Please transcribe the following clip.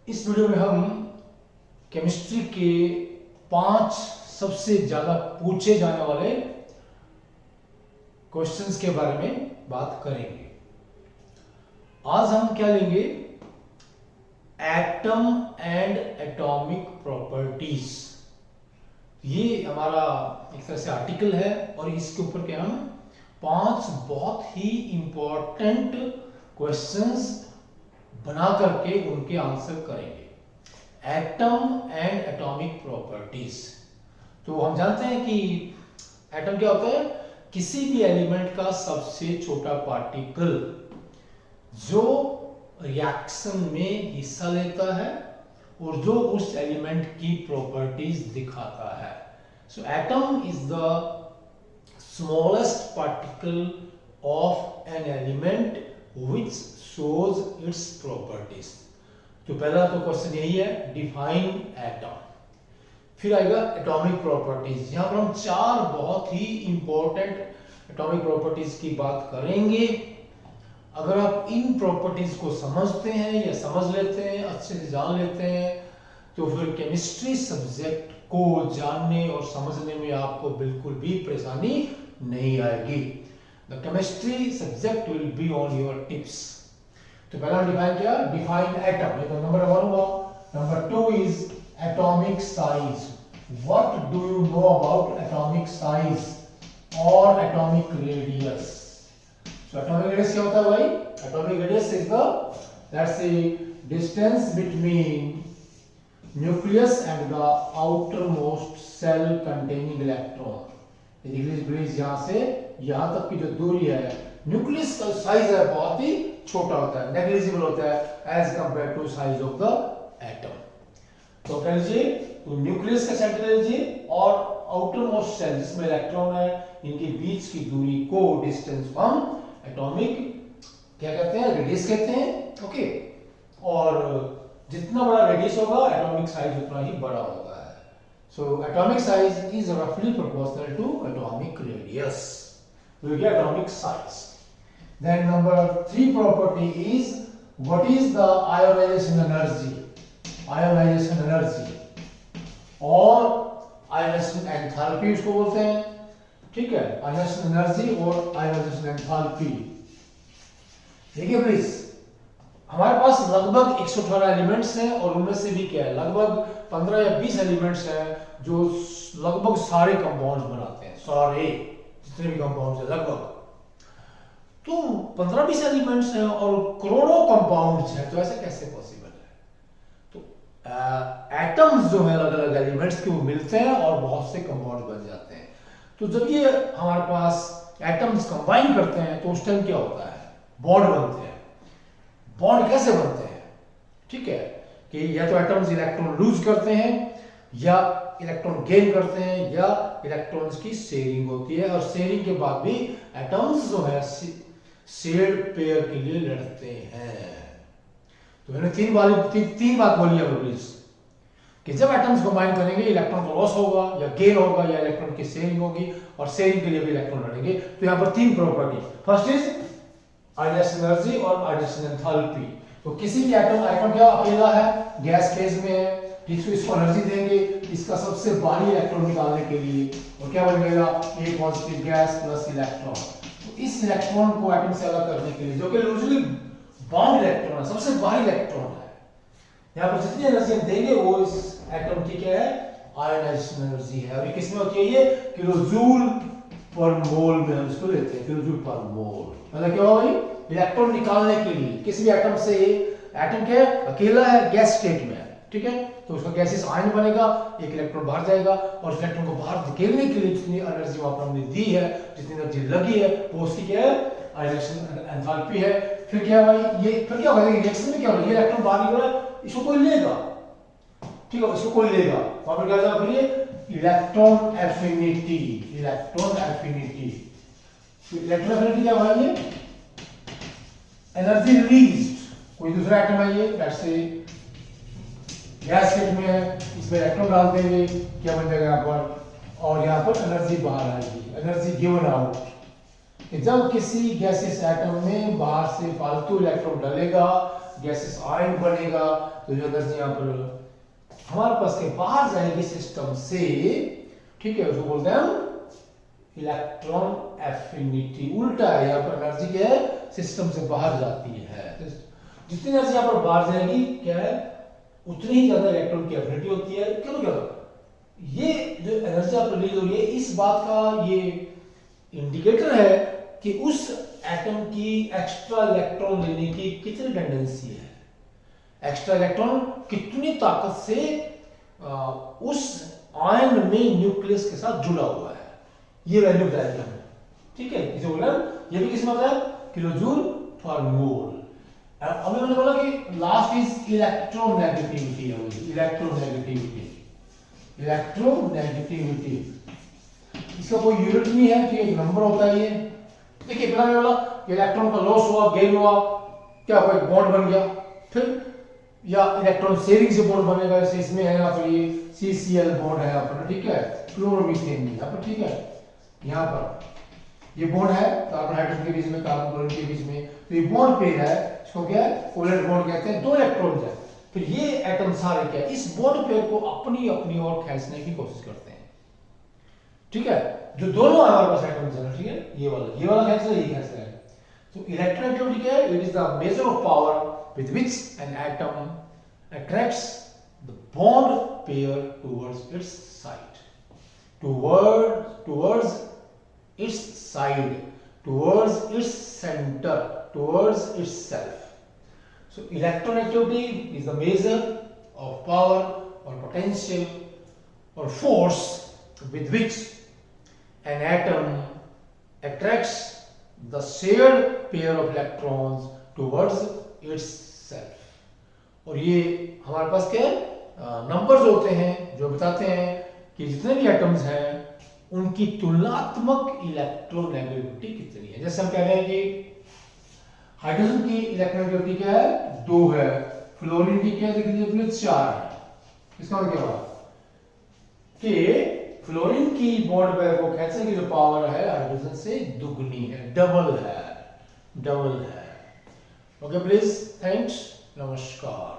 इस वीडियो में हम केमिस्ट्री के 5 सबसे ज्यादा पूछे जाने वाले क्वेश्चंस के बारे में बात करेंगे। आज हम क्या लेंगे? Atom and atomic properties. ये हमारा एक तरह से आर्टिकल है और इसके ऊपर के हम 5 बहुत ही इंपॉर्टेंट क्वेश्चंस बना करके उनके आंसर करेंगे। Atom and atomic properties. तो हम जानते हैं कि एटम क्या होता है? किसी भी एलिमेंट का सबसे छोटा पार्टिकल जो रिएक्शन में हिस्सा लेता है और जो उस एलिमेंट की प्रॉपर्टीज दिखाता है। So atom is the smallest particle of an element which shows its properties। तो पहला तो क्वेश्चन यही है, डिफाइन एटम। फिर आएगा एटॉमिक प्रॉपर्टीज। यहां पर हम 4 बहुत ही इंपॉर्टेंट एटॉमिक प्रॉपर्टीज की बात करेंगे। अगर आप इन प्रॉपर्टीज को समझते हैं या समझ लेते हैं, अच्छे से जान लेते हैं, तो फिर केमिस्ट्री सब्जेक्ट को जानने और समझने में आपको बिल्कुल भी परेशानी नहीं आएगी। The chemistry subject will be on your tips। तो पहला डिफाइन किया, डिफाइन एटम। ये तो नंबर 1 हुआ। Number 2 is atomic size. What do you know about atomic size और atomic radius? So atomic radius क्या होता है भाई? Atomic radius is the let's say distance between nucleus and the outermost shell containing electron. यहां से यहां तक की जो दूरी है, न्यूक्लियस का साइज है बहुत ही छोटा होता है, नेग्लिजिबल होता है as compare to size of the atom. तो कह लीजिए तो न्यूक्लियस का सेंटर ले लीजिए और आउटर मोस्ट सेल जिसमें इलेक्ट्रॉन है, इनके बीच की दूरी को, डिस्टेंस को हम एटॉमिक क्या कहते हैं? रेडियस कहते हैं। ओके, और जितना बड़ा रेडियस होगा एटॉमिक साइज उतना ही बड़ा होगा। So atomic size is roughly proportional to atomic radius. We get atomic size. Then number 3 property is what is the ionization energy? Ionization energy और ionization enthalpy उसको बोलते हैं। ठीक है, ionization energy और ionization enthalpy। देखिए प्लीज, हमारे पास लगभग 118 एलिमेंट्स हैं और उनमें से भी क्या है, लगभग 15 या 20 एलिमेंट्स हैं जो लगभग सारे कंपाउंड्स बनाते हैं। सारे जितने भी कंपाउंड्स हैं लगभग, तो 15-20 एलिमेंट्स हैं और करोड़ों कंपाउंड्स हैं। तो ऐसा कैसे पॉसिबल है? तो एटम्स जो है अलग अलग एलिमेंट्स के वो मिलते हैं और बहुत से कंपाउंड्स बन जाते हैं। तो जब ये हमारे पास एटम्स कंबाइन करते हैं तो उस टाइम क्या होता है? बॉन्ड बनते हैं। बॉन्ड कैसे बनते हैं? ठीक है, कि या तो एटम्स इलेक्ट्रॉन लूज करते हैं या इलेक्ट्रॉन गेन करते हैं या इलेक्ट्रॉन्स की शेयरिंग होती है, और शेयरिंग के बाद भी एटम्स जो है शेयर्ड पेयर के लिए लड़ते हैं। तो मैंने 3 बात बोली है प्लीज, कि जब एटम्स कंबाइन करेंगे इलेक्ट्रॉन को लॉस होगा या गेन होगा या इलेक्ट्रॉन की शेयरिंग होगी, और शेयरिंग के लिए भी इलेक्ट्रॉन लड़ेंगे। तो यहाँ पर 3 property. First is ionisation energy और आयोनाइजेशन एंथैल्पी। तो किसी भी एटम क्या अकेला है, गैस फेज में है, इसको एनर्जी देंगे इसका सबसे भारी इलेक्ट्रॉन निकालने के लिए, और क्या बनेगा? ए पॉजिटिव गैस प्लस इलेक्ट्रॉन। तो इस इलेक्ट्रॉन को एटम से अलग करने के लिए, जो कि यूजुअली बाउंड इलेक्ट्रॉन है, सबसे भारी इलेक्ट्रॉन है, यहाँ पर जितनी एनर्जी हम देंगे वो इस एटम की क्या है? आयोनाइजेशन एनर्जी है। और ये किसमें होती है? ये किलोजूल पर मोल में हम इसको लेते हैं, किलोजूल पर मोल। मतलब क्या होगा? इलेक्ट्रॉन निकालने के लिए किसी भी एटम से, एटम क्या है? अकेला है, गैस स्टेट में है, ठीक है, तो उसका गैसेस आयन बनेगा, एक इलेक्ट्रॉन बाहर जाएगा, और इस इलेक्ट्रॉन को बाहर धकेलने के लिए जितनी एनर्जी वहां पर हमने दी है, जितनी एनर्जी लगी है, वो उसकी क्या है? आयोनाइजेशन एंथैल्पी है। फिर क्या भाई, ये फिर क्या होगा? रिएक्शन में क्या होगा? ये इलेक्ट्रॉन बाहर निकल रहा है, इसको कोई लेगा, ठीक है, इसको कोई लेगा, वहां पर क्या जाएगा? फिर ये electron affinity. Electron affinity, electron affinity क्या भाई? ये एनर्जी रिलीज। कोई दूसरा एटम है, ये लेट्स से गैस स्टेट में है, इसमें इलेक्ट्रॉन डाल देंगे, क्या बन जाएगा यहाँ पर? और यहाँ पर एनर्जी बाहर आएगी, एनर्जी गिवन आउट। जब किसी गैसियस एटम में बाहर से फालतू इलेक्ट्रॉन डलेगा गैसेस आयन बनेगा, तो जो एनर्जी यहाँ पर हमारे पास के बाहर जाएगी सिस्टम से, ठीक है, उसको बोलते हैं हम इलेक्ट्रॉन एफिनिटी। उल्टा है, यहाँ पर एनर्जी क्या है, सिस्टम से बाहर जाती है। तो जितनी एनर्जी यहाँ पर बाहर जाएगी क्या है, उतनी ही ज्यादा इलेक्ट्रॉन की एफिनिटी होती है। क्यों क्या ये जो एनर्जी आप रिलीज हो रही है, इस बात का ये इंडिकेटर है कि उस एटम की एक्स्ट्रा इलेक्ट्रॉन लेने की कितनी टेंडेंसी है, एक्स्ट्रा इलेक्ट्रॉन कितनी ताकत से उस आयन में न्यूक्लियस के साथ जुड़ा हुआ है, ये वैल्यू बताएगी हमें, ठीक है। इसे बोला ये भी किसमें होता है, किलो जूल फॉर मोल। अभी मैंने बोला कि last is electronegativity, electronegativity, electronegativity इसका कोई यूनिट नहीं है, ठीक है, नंबर होता है ये। देखिए पहला मैंने बोला इलेक्ट्रॉन का लॉस हुआ, गेन हुआ, क्या कोई बॉन्ड बन गया, ठीक, या इलेक्ट्रॉन शेयरिंग से बॉन्ड बनेगा, जैसे इसमें है यहाँ पर ये CCl बॉन्ड है यहाँ पर, ठीक है, क्लोरोमीथेन यहाँ पर, ठीक है, यहाँ पर ये बॉन्ड है कार्बन हाइड्रोजन के बीच में, कार्बन क्लोरीन के बीच में, तो ये बॉन्ड पेयर है, इसको क्या है, कोवैलेंट बॉन्ड कहते हैं, 2 इलेक्ट्रॉन्स है। फिर ये एटम सारे क्या है, इस बॉन्ड पेयर को अपनी अपनी ओर खींचने की कोशिश करते हैं, ठीक है, जो दोनों हमारे पास एटम्स है, ठीक है, ये वाला खींच रहा है, ये खींच रहा है। तो इलेक्ट्रोनेगेटिविटी क्या है, it is the measure of power with which an atom attracts the bond pair towards its side, towards its side, towards its center, towards itself. So electronegativity is the measure of power or potential or force with which an atom attracts the shared pair of electrons towards its self. और ये हमारे पास क्या numbers होते हैं जो बताते हैं कि जितने भी एटम्स हैं उनकी तुलनात्मक इलेक्ट्रोनेगेटिविटी कितनी है। जैसे हम कह रहे हैं कि हाइड्रोजन की इलेक्ट्रोनेगेटिविटी क्या है, 2 है, फ्लोरीन की क्या देख लीजिए 4 है। इसका मतलब क्या हुआ कि फ्लोरीन की बॉन्ड पेयर को खींचने की जो पावर है हाइड्रोजन से दुगनी है, डबल है। ओके प्लीज, थैंक्स, नमस्कार।